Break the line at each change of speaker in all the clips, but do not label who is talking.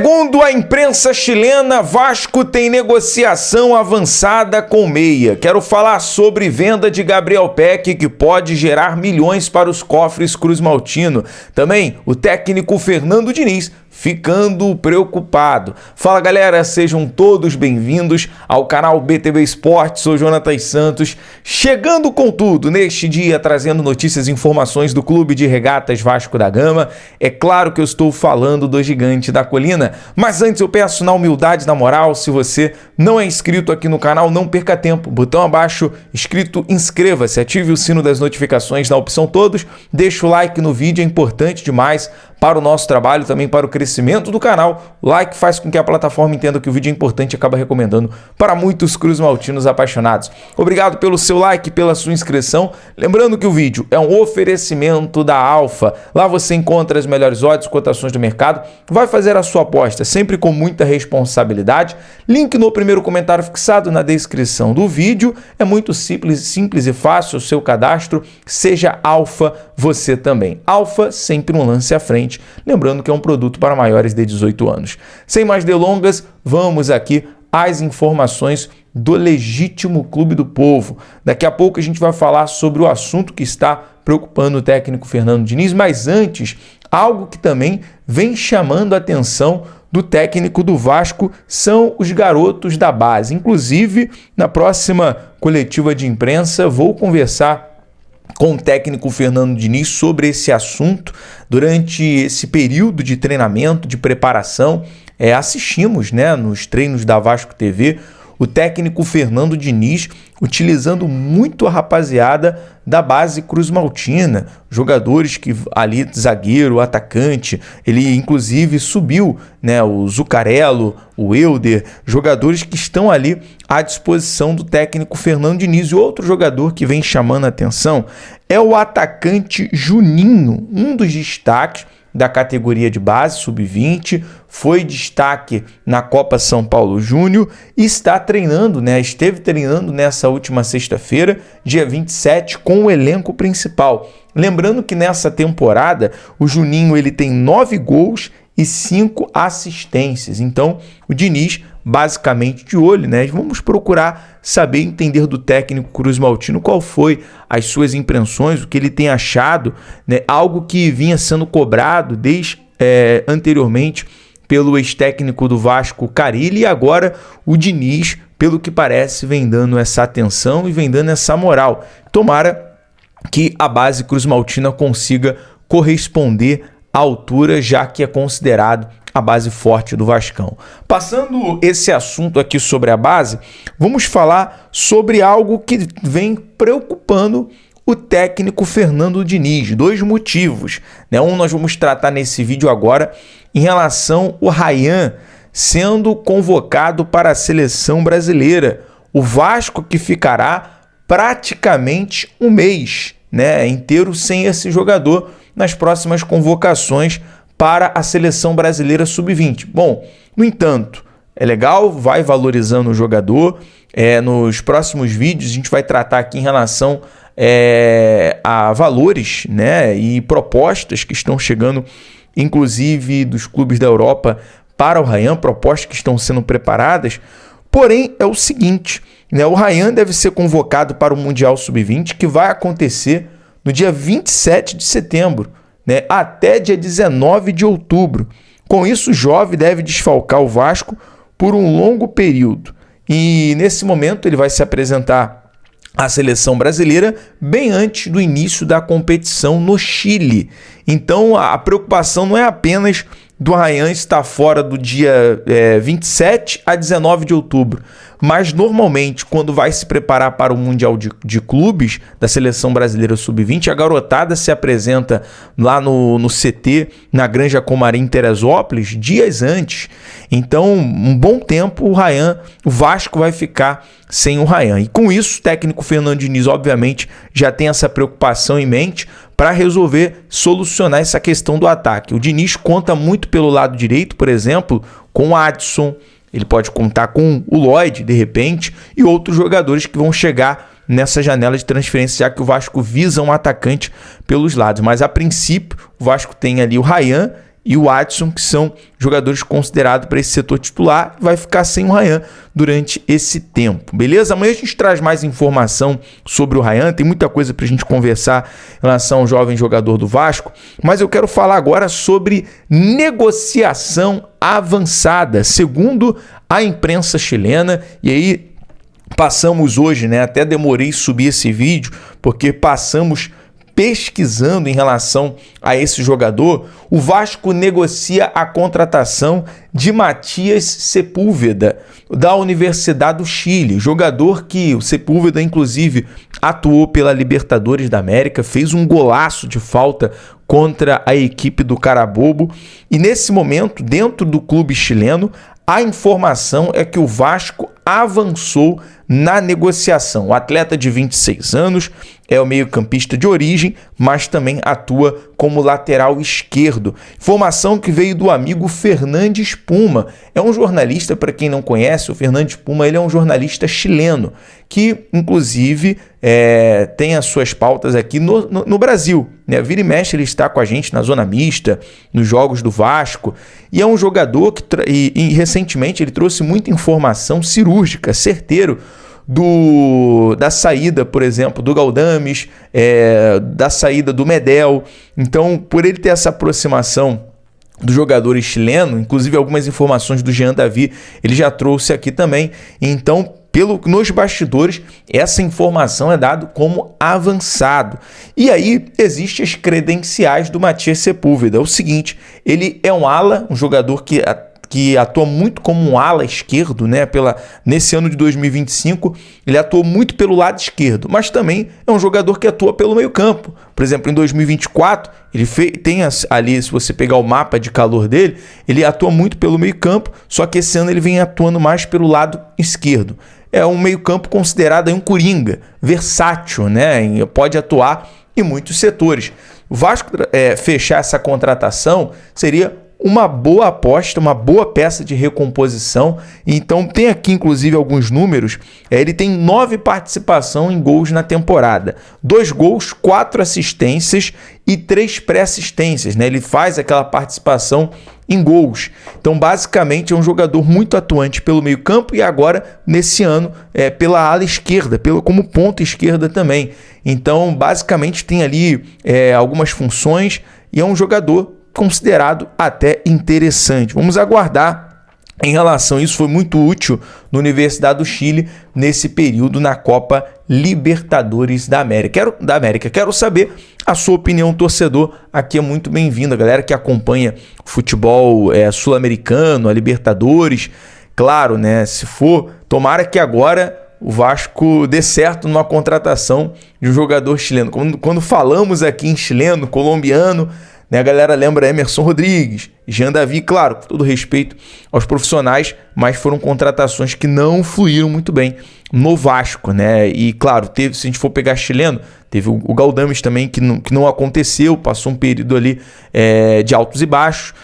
Segundo a imprensa chilena, Vasco tem negociação avançada com Meia. Quero falar sobre venda de Gabriel Peck, que pode gerar milhões para os cofres cruzmaltino. Também o técnico Fernando Diniz ficando preocupado. Fala galera, sejam todos bem-vindos ao canal BTB Esportes. Sou Jonatas Santos, chegando com tudo neste dia, trazendo notícias e informações do Clube de Regatas Vasco da Gama. É claro que eu estou falando do Gigante da Colina, mas antes eu peço na humildade, na moral, se você não é inscrito aqui no canal, não perca tempo, botão abaixo, escrito inscreva-se, ative o sino das notificações na opção todos, deixa o like no vídeo, é importante demais para o nosso trabalho, também para o crescimento do canal. O like faz com que a plataforma entenda que o vídeo é importante e acaba recomendando para muitos cruzmaltinos apaixonados. Obrigado pelo seu like, pela sua inscrição. Lembrando que o vídeo é um oferecimento da Alfa. Lá você encontra as melhores odds, cotações do mercado. Vai fazer a sua aposta sempre com muita responsabilidade. Link no primeiro comentário fixado na descrição do vídeo. É muito simples e fácil o seu cadastro. Seja Alfa você também. Alfa sempre um lance à frente. Lembrando que é um produto para maiores de 18 anos. Sem mais delongas, vamos aqui às informações do Legítimo Clube do Povo. Daqui a pouco a gente vai falar sobre o assunto que está preocupando o técnico Fernando Diniz, mas antes, algo que também vem chamando a atenção do técnico do Vasco são os garotos da base. Inclusive, na próxima coletiva de imprensa, vou conversar com o técnico Fernando Diniz sobre esse assunto. Durante esse período de treinamento, de preparação, assistimos nos treinos da Vasco TV, o técnico Fernando Diniz utilizando muito a rapaziada da base cruzmaltina, jogadores que ali, zagueiro, atacante, ele inclusive subiu o Zuccarello, o Elder, jogadores que estão ali à disposição do técnico Fernando Diniz. E outro jogador que vem chamando a atenção é o atacante Juninho, um dos destaques da categoria de base, sub-20, foi destaque na Copa São Paulo Júnior e está treinando, esteve treinando nessa última sexta-feira, dia 27, com o elenco principal. Lembrando que nessa temporada, o Juninho ele tem 9 gols e 5 assistências. Então, o Diniz basicamente de olho, Vamos procurar saber, entender do técnico cruzmaltino qual foi as suas impressões, o que ele tem achado, algo que vinha sendo cobrado desde anteriormente pelo ex-técnico do Vasco, Carille, e agora o Diniz, pelo que parece, vem dando essa atenção e vem dando essa moral. Tomara que a base cruzmaltina consiga corresponder à altura, já que é considerado a base forte do Vascão. Passando esse assunto aqui sobre a base, vamos falar sobre algo que vem preocupando o técnico Fernando Diniz. 2 motivos. Um nós vamos tratar nesse vídeo agora em relação ao Ryan sendo convocado para a seleção brasileira. O Vasco que ficará praticamente um mês inteiro sem esse jogador nas próximas convocações para a seleção brasileira sub-20. Bom, no entanto, é legal, vai valorizando o jogador. Nos próximos vídeos a gente vai tratar aqui em relação a valores e propostas que estão chegando, inclusive dos clubes da Europa para o Ryan, propostas que estão sendo preparadas. Porém, é o seguinte, o Ryan deve ser convocado para o Mundial Sub-20, que vai acontecer no dia 27 de setembro. Até dia 19 de outubro. Com isso, o jovem deve desfalcar o Vasco por um longo período. E nesse momento ele vai se apresentar à seleção brasileira bem antes do início da competição no Chile. Então a preocupação não é apenas do Ryan estar fora do dia 27 a 19 de outubro, mas normalmente quando vai se preparar para o Mundial de Clubes da Seleção Brasileira Sub-20, a garotada se apresenta lá no CT, na Granja Comarim, Teresópolis, dias antes. Então, um bom tempo o Vasco vai ficar sem o Ryan. E com isso, o técnico Fernando Diniz, obviamente, já tem essa preocupação em mente para resolver, solucionar essa questão do ataque. O Diniz conta muito pelo lado direito, por exemplo, com o Adson, ele pode contar com o Lloyd, de repente, e outros jogadores que vão chegar nessa janela de transferência, já que o Vasco visa um atacante pelos lados. Mas, a princípio, o Vasco tem ali o Ryan e o Adson, que são jogadores considerados para esse setor titular, vai ficar sem o Ryan durante esse tempo, beleza? Amanhã a gente traz mais informação sobre o Ryan, tem muita coisa para a gente conversar em relação ao jovem jogador do Vasco, mas eu quero falar agora sobre negociação avançada, segundo a imprensa chilena, e aí passamos hoje, né? Até demorei subir esse vídeo, porque passamos pesquisando em relação a esse jogador. O Vasco negocia a contratação de Matias Sepúlveda, da Universidade do Chile, jogador que o Sepúlveda, inclusive, atuou pela Libertadores da América, fez um golaço de falta contra a equipe do Carabobo, e nesse momento, dentro do clube chileno, a informação é que o Vasco avançou na negociação. O atleta de 26 anos é o meio-campista de origem, mas também atua como lateral esquerdo. Informação que veio do amigo Fernandes Puma. É um jornalista, para quem não conhece, o Fernandes Puma, ele é um jornalista chileno, que inclusive tem as suas pautas aqui no Brasil, né? Vira e mexe, ele está com a gente na Zona Mista, nos jogos do Vasco, e é um jogador que e recentemente ele trouxe muita informação cirúrgica, certeiro, da saída, por exemplo, do Galdames, da saída do Medel. Então, por ele ter essa aproximação dos jogadores chilenos, inclusive algumas informações do Jean Davi, ele já trouxe aqui também. Então, nos bastidores, essa informação é dada como avançado. E aí, existem as credenciais do Matias Sepúlveda. É o seguinte, ele é um ala, um jogador que atua muito como um ala esquerdo, né? Nesse ano de 2025, ele atuou muito pelo lado esquerdo, mas também é um jogador que atua pelo meio campo. Por exemplo, em 2024, ele tem ali, se você pegar o mapa de calor dele, ele atua muito pelo meio campo, só que esse ano ele vem atuando mais pelo lado esquerdo. É um meio campo considerado aí um coringa, versátil, né? Pode atuar em muitos setores. O Vasco fechar essa contratação seria uma boa aposta, uma boa peça de recomposição. Então tem aqui inclusive alguns números. Ele tem 9 participações em gols na temporada, 2 gols, 4 assistências e 3 pré-assistências, né? Ele faz aquela participação em gols. Então basicamente é um jogador muito atuante pelo meio campo e agora nesse ano pela ala esquerda, como ponta esquerda também. Então basicamente tem ali algumas funções e é um jogador considerado até interessante. Vamos aguardar em relação a isso. Foi muito útil na Universidade do Chile nesse período na Copa Libertadores da América. Quero saber a sua opinião, torcedor. Aqui é muito bem-vindo, a galera que acompanha o futebol sul-americano, a Libertadores. Claro, né? Se for, tomara que agora o Vasco dê certo numa contratação de um jogador chileno. Quando falamos aqui em chileno, colombiano, né, a galera lembra Emerson Rodrigues, Jean Davi, claro, com todo respeito aos profissionais, mas foram contratações que não fluíram muito bem no Vasco, né? E claro, se a gente for pegar chileno, teve o Galdames também que não aconteceu, passou um período ali de altos e baixos.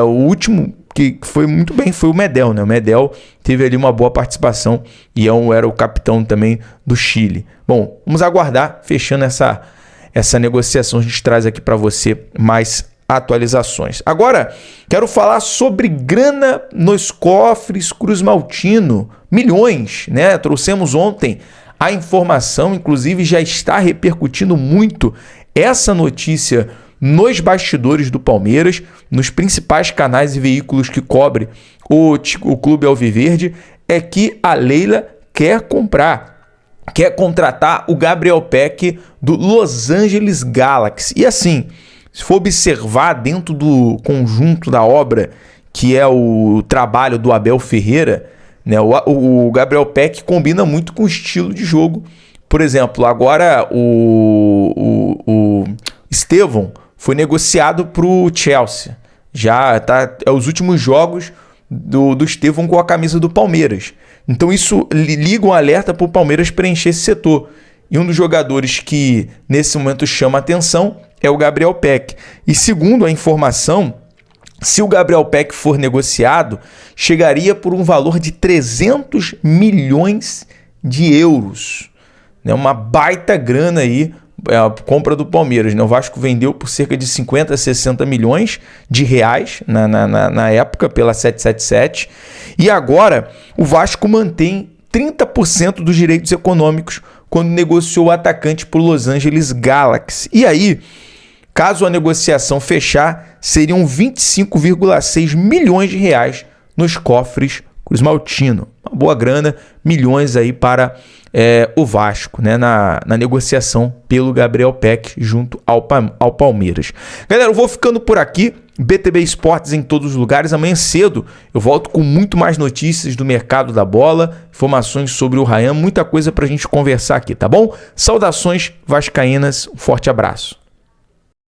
O último que foi muito bem foi o Medel, né? O Medel teve ali uma boa participação e era o capitão também do Chile. Bom, vamos aguardar, fechando essa negociação, a gente traz aqui para você mais atualizações. Agora, quero falar sobre grana nos cofres Cruz-Maltino, milhões, né? Trouxemos ontem a informação, inclusive já está repercutindo muito essa notícia nos bastidores do Palmeiras, nos principais canais e veículos que cobre o Clube Alviverde, é que a Leila quer contratar o Gabriel Peck do Los Angeles Galaxy. E assim, se for observar dentro do conjunto da obra, que é o trabalho do Abel Ferreira, né, o Gabriel Peck combina muito com o estilo de jogo. Por exemplo, agora o Estevão foi negociado para o Chelsea. Já é os últimos jogos do Estevão com a camisa do Palmeiras. Então isso liga um alerta para o Palmeiras preencher esse setor. E um dos jogadores que nesse momento chama atenção é o Gabriel Peck. E segundo a informação, se o Gabriel Peck for negociado, chegaria por um valor de 300 milhões de euros. Uma baita grana aí a compra do Palmeiras, né? O Vasco vendeu por cerca de 50 a 60 milhões de reais na época, pela 777. E agora o Vasco mantém 30% dos direitos econômicos quando negociou o atacante por Los Angeles Galaxy. E aí, caso a negociação fechar, seriam 25,6 milhões de reais nos cofres cruzmaltino. Uma boa grana, milhões aí para o Vasco, né, na negociação pelo Gabriel Pec junto ao Palmeiras. Galera, eu vou ficando por aqui. BTB Esportes em todos os lugares. Amanhã cedo eu volto com muito mais notícias do mercado da bola, informações sobre o Ryan, muita coisa para a gente conversar aqui, tá bom? Saudações vascaínas, um forte abraço.